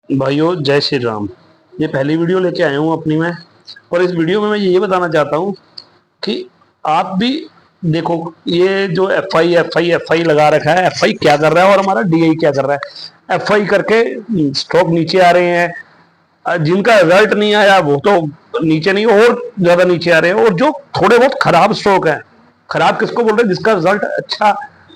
भाइयों जय श्री राम। ये पहली वीडियो लेके आया हूँ अपनी मैं। और इस वीडियो में मैं ये बताना चाहता हूँ कि आप भी देखो, ये जो एफ आई लगा रखा है, एफ आई क्या कर रहा है और हमारा डी आई क्या कर रहा है। एफ आई करके स्टॉक नीचे आ रहे हैं, जिनका रिजल्ट नहीं आया वो तो नीचे नहीं और ज्यादा नीचे आ रहे हैं। और जो थोड़े बहुत खराब स्टॉक है, खराब किसको बोल रहे हैं, जिसका रिजल्ट अच्छा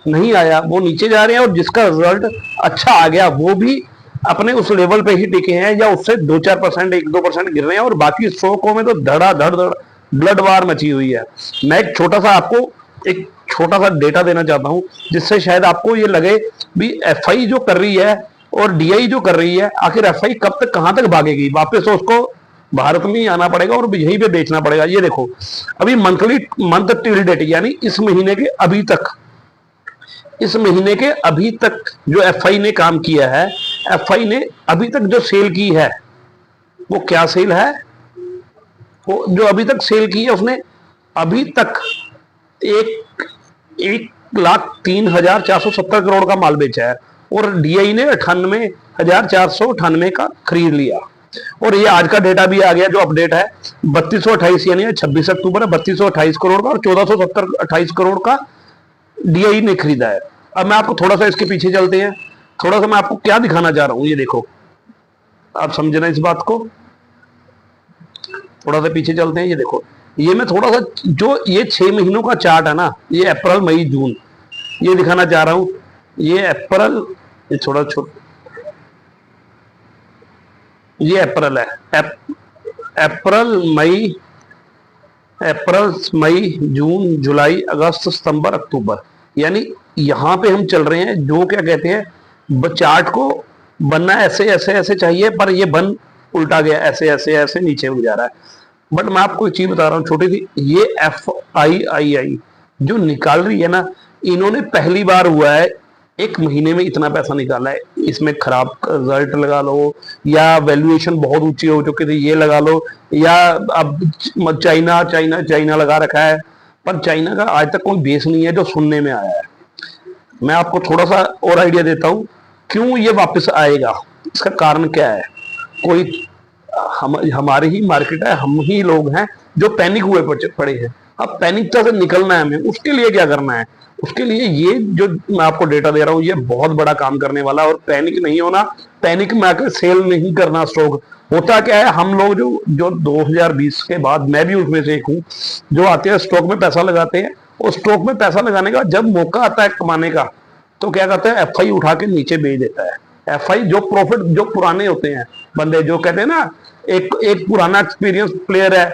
नहीं आया वो नीचे जा रहे हैं, और जिसका रिजल्ट अच्छा आ गया वो भी अपने उस लेवल पे ही टिके हैं या उससे 2-4%, 1-2% गिर रहे हैं। और बाकी स्टॉकों में तो धड़ा धड़ धड़ ब्लड वार मची हुई है। मैं एक छोटा सा डेटा देना चाहता हूं, जिससे शायद आपको ये लगे भी एफ आई जो कर रही है और डी आई जो कर रही है, आखिर एफ आई कब तक कहां तक भागेगी। वापस तो उसको भारत में ही आना पड़ेगा और यहीं पे बेचना पड़ेगा। ये देखो, अभी मंथ टिल डेट यानी इस महीने के अभी तक जो एफआई ने काम किया है, एफआई ने अभी तक जो सेल की है वो क्या सेल है, वो जो अभी तक सेल की है उसने अभी तक 1,03,470 करोड़ का माल बेचा है। और डीआई ने 98,498 का खरीद लिया। और ये आज का डेटा भी आ गया जो अपडेट है, 3228 यानी 26 अक्टूबर है, 3228 करोड़ का और 1428 करोड़ का डीआई ने खरीदा है। अब मैं आपको थोड़ा सा इसके पीछे चलते हैं, थोड़ा सा मैं आपको क्या दिखाना चाह रहा हूं, ये देखो आप समझना इस बात को। थोड़ा सा पीछे चलते हैं, ये देखो, ये मैं थोड़ा सा जो ये 6 महीनों का चार्ट है ना, ये अप्रैल मई जून ये दिखाना चाह रहा हूं। ये अप्रैल, ये थोड़ा छोटा, ये अप्रैल है, अप्रैल मई, जून जुलाई अगस्त सितंबर अक्टूबर, यानी यहां पे हम चल रहे हैं। जो क्या कहते हैं, चार्ट को बनना ऐसे ऐसे ऐसे चाहिए, पर ये बन उल्टा गया, ऐसे ऐसे ऐसे नीचे हो जा रहा है। बट मैं आपको एक चीज बता रहा हूँ छोटी सी, ये एफ आई जो निकाल रही है ना, इन्होंने पहली बार हुआ है 1 महीने में इतना पैसा निकाला है। इसमें खराब रिजल्ट लगा लो, या वैल्यूएशन बहुत ऊंची हो चुकी थी ये लगा लो, या अब चाइना चाइना चाइना लगा रखा है, पर चाइना का आज तक कोई बेस नहीं है जो सुनने में आया है। मैं आपको थोड़ा सा और आइडिया देता हूं क्यों ये वापस आएगा, इसका कारण क्या है। कोई हमारी ही मार्केट है, हम ही लोग हैं जो पैनिक हुए पड़े हैं। अब पैनिकता से निकलना है हमें, उसके लिए क्या करना है, उसके लिए ये जो मैं आपको डेटा दे रहा हूं ये बहुत बड़ा काम करने वाला है। और पैनिक नहीं होना, पैनिक में आकर सेल नहीं करना स्टॉक। होता क्या है, हम लोग जो 2020 के बाद, मैं भी उसमें से एक हूं, जो आते हैं स्टॉक में पैसा लगाते हैं, और स्टॉक में पैसा लगाने का जब मौका आता है कमाने का, तो क्या करता है, एफ आई उठा के नीचे बेच देता है। एफ आई जो प्रॉफिट, जो पुराने होते हैं बंदे, जो कहते हैं ना, एक एक पुराना एक्सपीरियंस प्लेयर है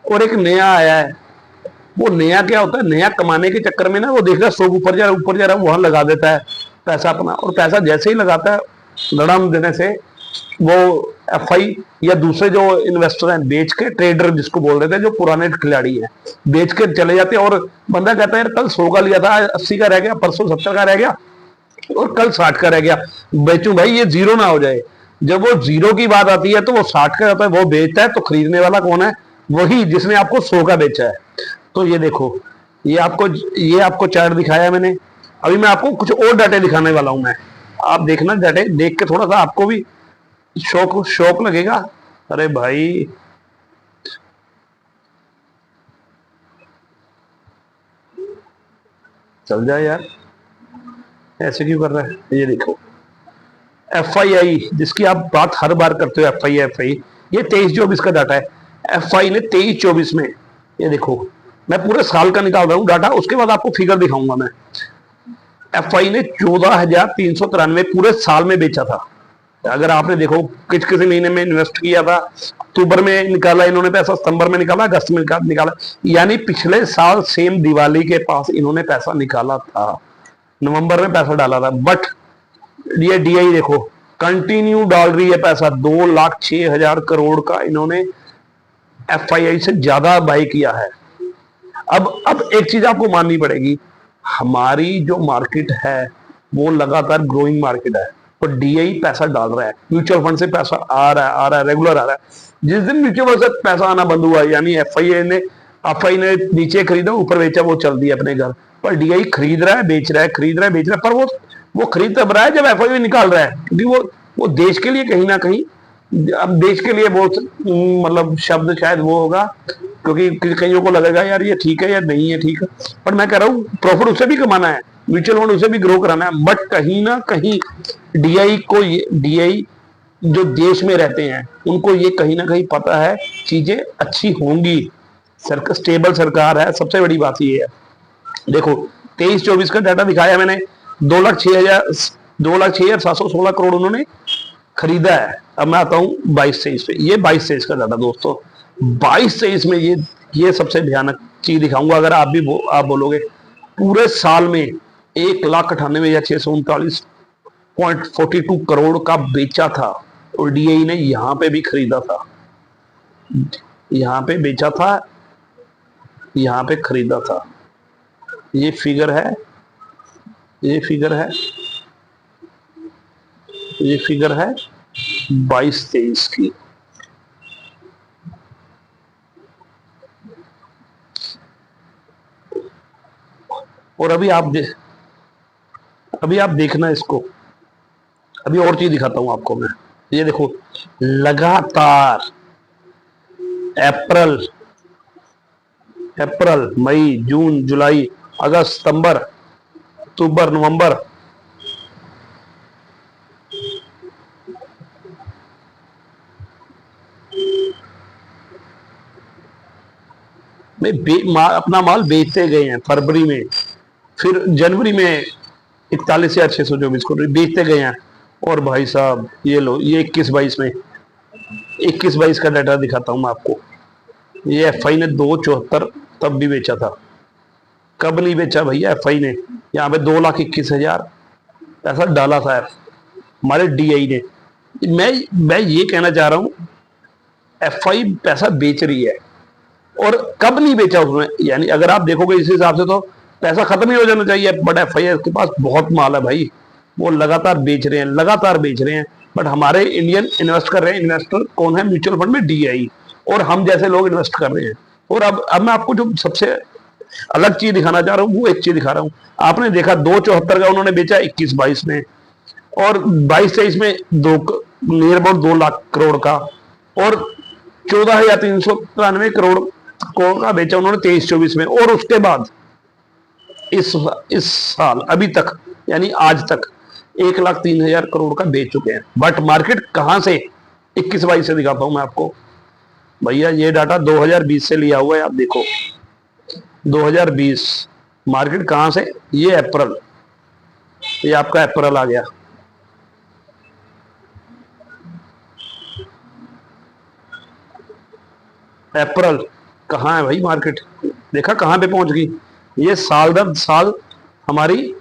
और एक नया आया है, वो नया क्या होता है, नया कमाने के चक्कर में ना वो देख रहा है स्टॉक ऊपर जा रहा है, वहां लगा देता है पैसा अपना। और पैसा जैसे ही लगाता है, लड़ाम देने से वो एफ आई या दूसरे जो इन्वेस्टर हैं, बेच के, ट्रेडर जिसको बोल रहे थे, जो पुराने खिलाड़ी हैं, बेच के चले जाते हैं। और बंदा कहता है यार कल 100 का लिया था, 80 का रह गया, परसों 70 का रह गया और कल 60 का रह गया, बेचूं भाई, ये जीरो ना हो जाए। जब वो जीरो की बात आती है तो वो 60 का जाता है, वो बेचता है, तो खरीदने वाला कौन है, वही जिसने आपको 100 का बेचा है। तो ये देखो, ये आपको चार्ट दिखाया मैंने। अभी मैं आपको कुछ और डाटे दिखाने वाला हूं मैं, आप देखना, डाटे देख के थोड़ा सा आपको भी शौक शौक लगेगा। अरे भाई चल जाए यार, ऐसे क्यों कर रहा है। ये देखो एफ आई जिसकी आप बात हर बार करते हो, एफ आई, ये 23-24 का डाटा है। एफ आई ने 23-24 में, ये देखो, मैं पूरे साल का निकाल रहा हूं डाटा, उसके बाद आपको फिगर दिखाऊंगा मैं। एफ आई ने 14,393 पूरे साल में बेचा था। अगर आपने देखो किसी महीने में इन्वेस्ट किया था, अक्टूबर में निकाला इन्होंने पैसा, सितंबर में निकाला, अगस्त में निकाला, यानी पिछले साल सेम दिवाली के पास इन्होंने पैसा निकाला था, नवंबर में पैसा डाला था। बट ये डीआई देखो कंटिन्यू डाल रही है पैसा, 2,06,000 करोड़ का इन्होंने एफआईआई से ज्यादा बाय किया है। अब एक चीज आपको माननी पड़ेगी, हमारी जो मार्केट है वो लगातार ग्रोइंग मार्केट है, और डीआई पैसा डाल रहा है, म्यूचुअल फंड से पैसा आ रहा है, रेगुलर आ रहा है। जिस दिन म्यूचुअल फंड से पैसा आना बंद हुआ, यानी एफआई ने नीचे खरीदा, ऊपर बेचा, वो चल दिया अपने घर। पर डीआई खरीद रहा है, बेच रहा है, खरीद रहा है, बेच रहा है, पर वो खरीद तब रहा है जब एफआई निकाल रहा है, क्योंकि वो वो देश के लिए कहीं ना कहीं, अब देश के लिए बहुत मतलब शब्द शायद वो होगा, क्योंकि कईयों को लगेगा यार ये ठीक है या नहीं है ठीक है, पर मैं कह रहा हूँ प्रॉफिट उसे भी कमाना है, म्यूचुअल फंड उसे भी ग्रो कराना है, बट कहीं ना कहीं डीआई को, ये डीआई जो देश में रहते हैं उनको ये कहीं ना कहीं पता है चीजें अच्छी होंगी, सरकार स्टेबल सरकार है, सबसे बड़ी बात ये है। देखो 23-24 का डाटा दिखाया मैंने, 2,06,716 करोड़ उन्होंने खरीदा है। अब मैं आता हूँ 22-23 पे, ये 22-23 का डाटा दोस्तों, 22-23 में ये सबसे भयानक चीज दिखाऊंगा। अगर आप भी आप बोलोगे पूरे साल में 1,98,000 या 639.42 करोड़ का बेचा था, और डीआई ने यहां पे भी खरीदा था, यहां पे बेचा था, यहां पे खरीदा था। ये फिगर है, ये फिगर है, ये फिगर है 22-23 की। और अभी आप देखना इसको, अभी और चीज दिखाता हूं आपको मैं। ये देखो लगातार अप्रैल, मई, जून, जुलाई, अगस्त, सितंबर, अक्टूबर, नवंबर, में अपना माल बेचते गए हैं। फरवरी में, फिर जनवरी में 41,624 करोड़ बेचते गए हैं। और भाई साहब ये लो, ये 21-22 का डाटा दिखाता हूं मैं आपको। ये एफआई ने 2,74 तब भी बेचा था। कब नहीं बेचा भैया एफआई ने? यहाँ पे 2,21,000 ऐसा डाला था हमारे डीआई ने। मैं ये कहना चाह रहा हूं एफआई पैसा बेच रही है, और कब नहीं बेचा उसने, यानी अगर आप देखोगे इस हिसाब से तो पैसा खत्म ही हो जाना चाहिए, बट एफआई के पास बहुत माल है भाई, वो लगातार बेच रहे हैं, लगातार बेच रहे हैं। बट हमारे इंडियन इन्वेस्ट कर रहे हैं, इन्वेस्टर कौन है म्यूचुअल फंड में? डीआई, और हम जैसे लोग इन्वेस्ट कर रहे हैं। और अब मैं आपको जो सबसे अलग चीज दिखाना चाह रहा हूँ वो एक चीज दिखा रहा हूँ। आपने देखा 2,74 का उन्होंने बेचा 21-22 में, और 22-23 में नियर अबाउट 2 लाख करोड़ का, और 14,393 करोड़ का बेचा उन्होंने 23-24 में। और उसके बाद इस साल अभी तक, यानी आज तक 1,03,000 करोड़ का बेच चुके हैं। बट मार्केट कहां से? 21-22 से दिखाता हूं मैं आपको भैया। ये डाटा 2020 से लिया हुआ है, आप देखो 2020 मार्केट कहां से? ये अप्रैल, ये आपका अप्रैल आ गया। अप्रैल कहाँ है भाई मार्केट? देखा कहां पे पहुंच गई? ये साल दर साल हमारी,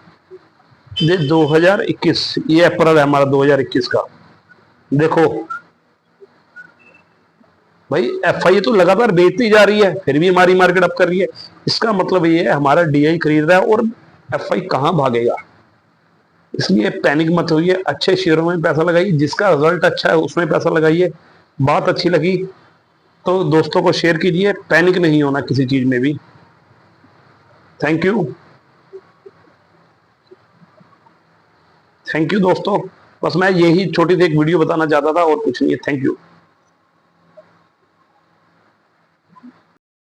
ये 2021, ये अप्रैल है हमारा 2021 का। देखो भाई एफआई तो लगातार बेचती जा रही है, फिर भी हमारी मार्केट अप कर रही है। इसका मतलब ये है हमारा डीआई खरीद रहा है और एफआई कहां भागेगा। इसलिए पैनिक मत होइए, अच्छे शेयरों में पैसा लगाइए, जिसका रिजल्ट अच्छा है उसमें पैसा लगाइए। बात अच्छी लगी तो दोस्तों को शेयर कीजिए, पैनिक नहीं होना किसी चीज में भी। थैंक यू, थैंक यू दोस्तों। बस मैं यही छोटी सी एक वीडियो बताना चाहता था, और कुछ नहीं है। Thank you.